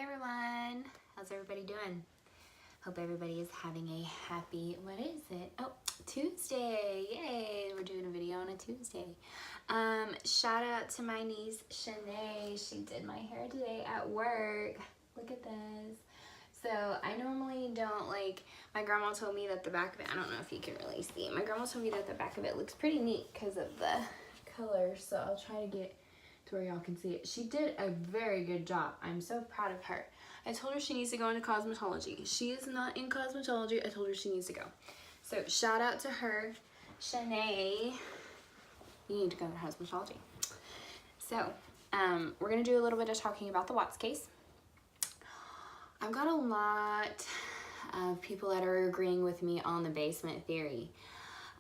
Hey everyone, how's everybody doing? Hope everybody is having a happy, what is it? Oh, Tuesday, yay, we're doing a video on a Tuesday. Shout out to my niece, Shanae. She did my hair today at work. Look at this. So I normally don't my grandma told me that the back of it, I don't know if you can really see it. My grandma told me that the back of it looks pretty neat because of the color. So I'll try to get to where y'all can see it. She did a very good job. I'm so proud of her. I told her she needs to go into cosmetology. She is not in cosmetology. I told her she needs to go. So shout out to her, Shanae. You need to go to cosmetology. So we're gonna do a little bit of talking about the Watts case. I've got a lot of people that are agreeing with me on the basement theory.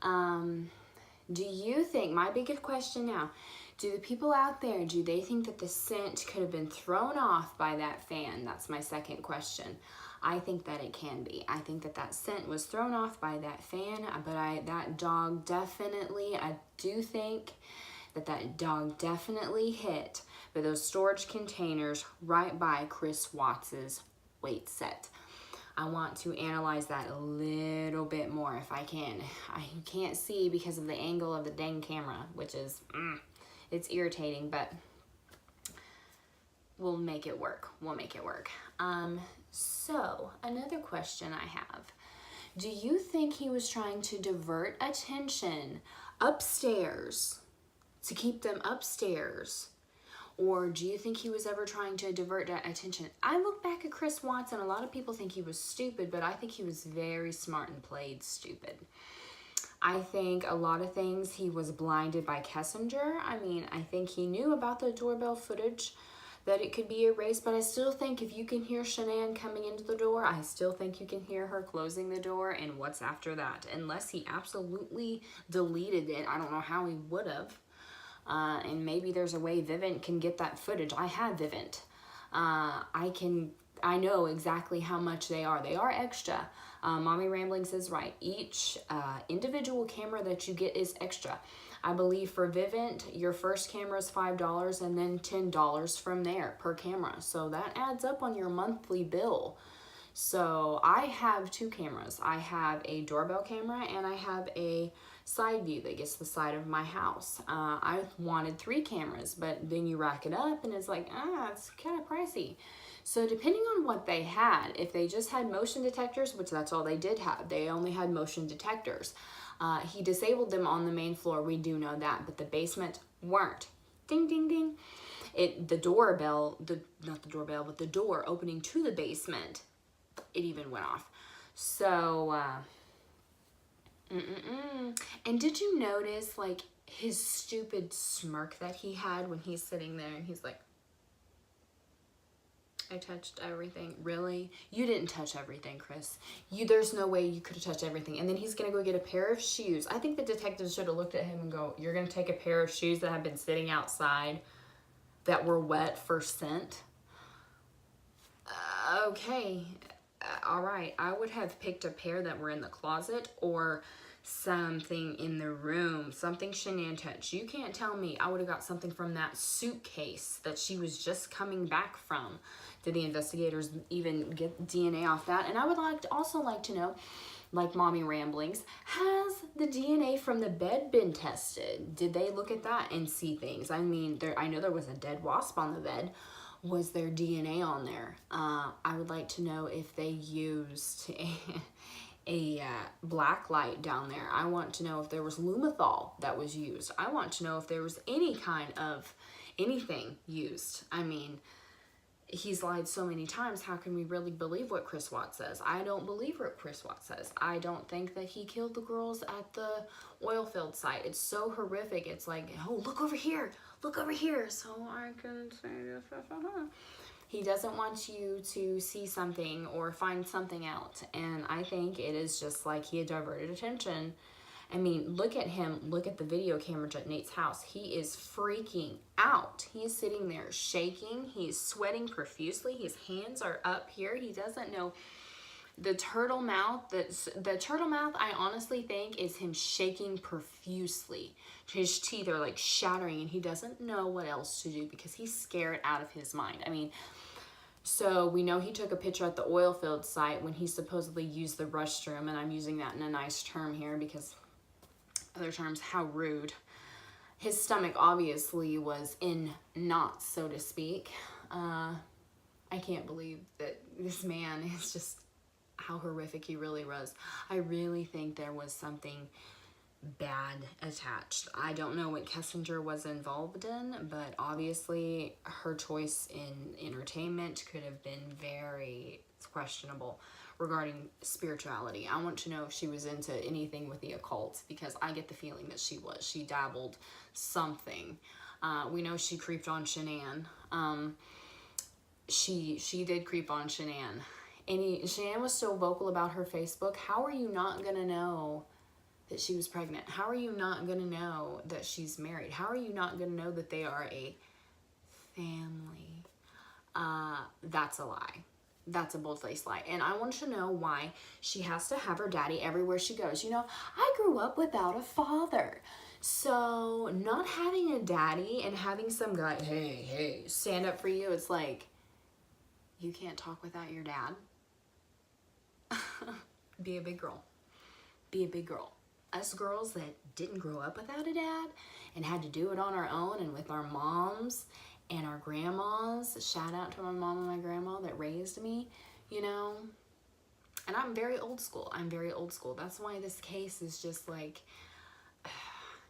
Do you think, my biggest question now, do the people out there, do they think that the scent could have been thrown off by that fan? That's my second question. I think that it can be. I think that that scent was thrown off by that fan, but that dog definitely, I do think that that dog definitely hit by those storage containers right by Chris Watts's weight set. I want to analyze that a little bit more if I can. I can't see because of the angle of the dang camera, which is, it's irritating, but we'll make it work. We'll make it work. So another question I have. Do you think he was trying to divert attention upstairs to keep them upstairs? Or do you think he was ever trying to divert that attention? I look back at Chris Watts and a lot of people think he was stupid, but I think he was very smart and played stupid. I think a lot of things he was blinded by Kessinger. I mean, I think he knew about the doorbell footage, that it could be erased, but I still think if you can hear Shanann coming into the door, I still think you can hear her closing the door, and what's after that? Unless he absolutely deleted it, I don't know how he would have. And maybe there's a way Vivint can get that footage. I have Vivint. I know exactly how much they are. They are extra. Mommy Ramblings is right. Each individual camera that you get is extra. I believe for Vivint, your first camera is $5 and then $10 from there per camera. So that adds up on your monthly bill. So I have two cameras. I have a doorbell camera and I have a side view that gets the side of my house. I wanted 3 cameras, but then you rack it up and it's like, it's kind of pricey. So depending on what they had, if they just had motion detectors, which that's all they did have, they only had motion detectors. He disabled them on the main floor, we do know that, but the basement weren't. Ding, ding, ding. The doorbell, not the doorbell, but the door opening to the basement, it even went off. So, and did you notice like his stupid smirk that he had when he's sitting there and he's like, I touched everything. Really? You didn't touch everything, Chris. There's no way you could have touched everything. And then he's gonna go get a pair of shoes. I think the detectives should have looked at him and go, you're gonna take a pair of shoes that have been sitting outside that were wet for scent? Okay. All right. I would have picked a pair that were in the closet or something in the room, something Shanann touched. You can't tell me I would have got something from that suitcase that she was just coming back from. Did the investigators even get DNA off that? And I would also like to know, like Mommy Ramblings, has the DNA from the bed been tested? Did they look at that and see things? I mean, I know there was a dead wasp on the bed. Was there DNA on there? I would like to know if they used a black light down there. I want to know if there was Lumenthol that was used. I want to know if there was any kind of anything used. I mean, he's lied so many times. How can we really believe what Chris Watts says? I don't believe what Chris Watts says. I don't think that he killed the girls at the oil field site. It's so horrific. It's like, oh, look over here. Look over here. So I can say this. He doesn't want you to see something or find something out. And I think it is just like he had diverted attention. I mean, look at him. Look at the video cameras at Nate's house. He is freaking out. He is sitting there shaking. He's sweating profusely. His hands are up here. He doesn't know. The turtle mouth, I honestly think is him shaking profusely. His teeth are like shattering and he doesn't know what else to do because he's scared out of his mind. I mean, So we know he took a picture at the oil field site when he supposedly used the restroom, and I'm using that in a nice term here because other terms, how rude. His stomach obviously was in knots, so to speak. I can't believe that this man is just how horrific he really was. I really think there was something bad attached. I don't know what Kessinger was involved in, but obviously her choice in entertainment could have been very questionable regarding spirituality. I want to know if she was into anything with the occult, because I get the feeling that she was. She dabbled something. We know she creeped on Shanann. She did creep on Shanann. Shanann was so vocal about her Facebook. How are you not gonna know that she was pregnant? How are you not gonna know that she's married? How are you not gonna know that they are a family? That's a lie. That's a bold-faced lie. And I want to know why she has to have her daddy everywhere she goes. You know, I grew up without a father. So not having a daddy and having some guy, hey, stand up for you, it's like, you can't talk without your dad. Be a big girl. Be a big girl. Us girls that didn't grow up without a dad and had to do it on our own and with our moms and our grandmas. Shout out to my mom and my grandma that raised me, you know. And I'm very old school. I'm very old school. That's why this case is just like,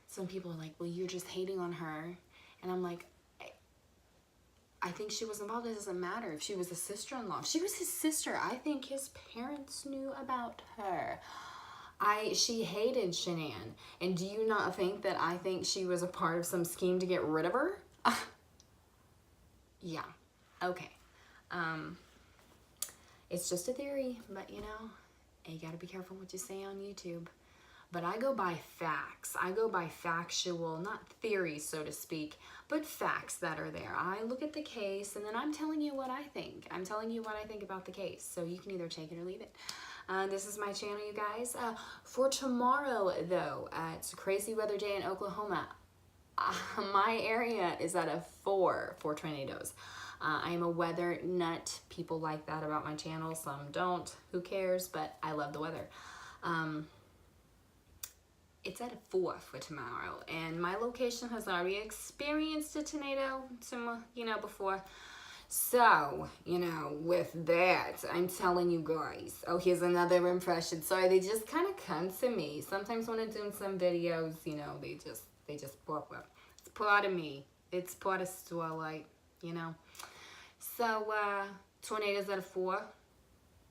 some people are like, well, you're just hating on her. And I'm like, I think she was involved. It doesn't matter if she was a sister-in-law. If she was his sister, I think his parents knew about her. She hated Shanann. And do you not think that I think she was a part of some scheme to get rid of her? Yeah. Okay. It's just a theory, but you know, you gotta be careful what you say on YouTube. But I go by facts. I go by factual, not theories, so to speak, but facts that are there. I look at the case and then I'm telling you what I think. I'm telling you what I think about the case. So you can either take it or leave it. This is my channel, you guys. For tomorrow, though, it's a crazy weather day in Oklahoma. My area is at a 4 for tornadoes. I am a weather nut. People like that about my channel. Some don't. Who cares? But I love the weather. It's at a 4 for tomorrow, and my location has already experienced a tornado, before. So, with that, I'm telling you guys. Oh, here's another impression. Sorry, they just kind of come to me. Sometimes when I'm doing some videos, they just pop up. It's part of me. It's part of Starlight, So, tornadoes at a 4.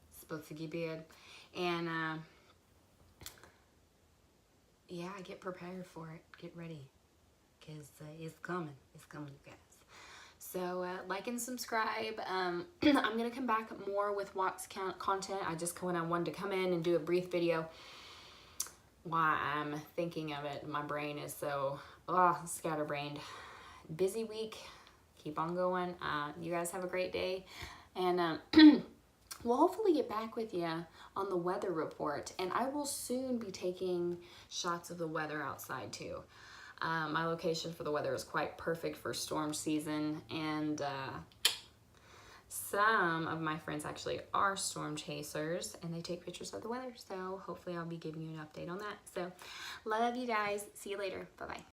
It's supposed to get bad. And, yeah, get prepared for it. Get ready. Because it's coming. It's coming, you guys. So, like and subscribe. I'm going to come back more with Watts content. I wanted to come in and do a brief video while I'm thinking of it. My brain is so scatterbrained. Busy week. Keep on going. You guys have a great day. And we'll hopefully get back with you on the weather report. And I will soon be taking shots of the weather outside too. My location for the weather is quite perfect for storm season. And some of my friends actually are storm chasers. And they take pictures of the weather. So hopefully I'll be giving you an update on that. So love you guys. See you later. Bye-bye.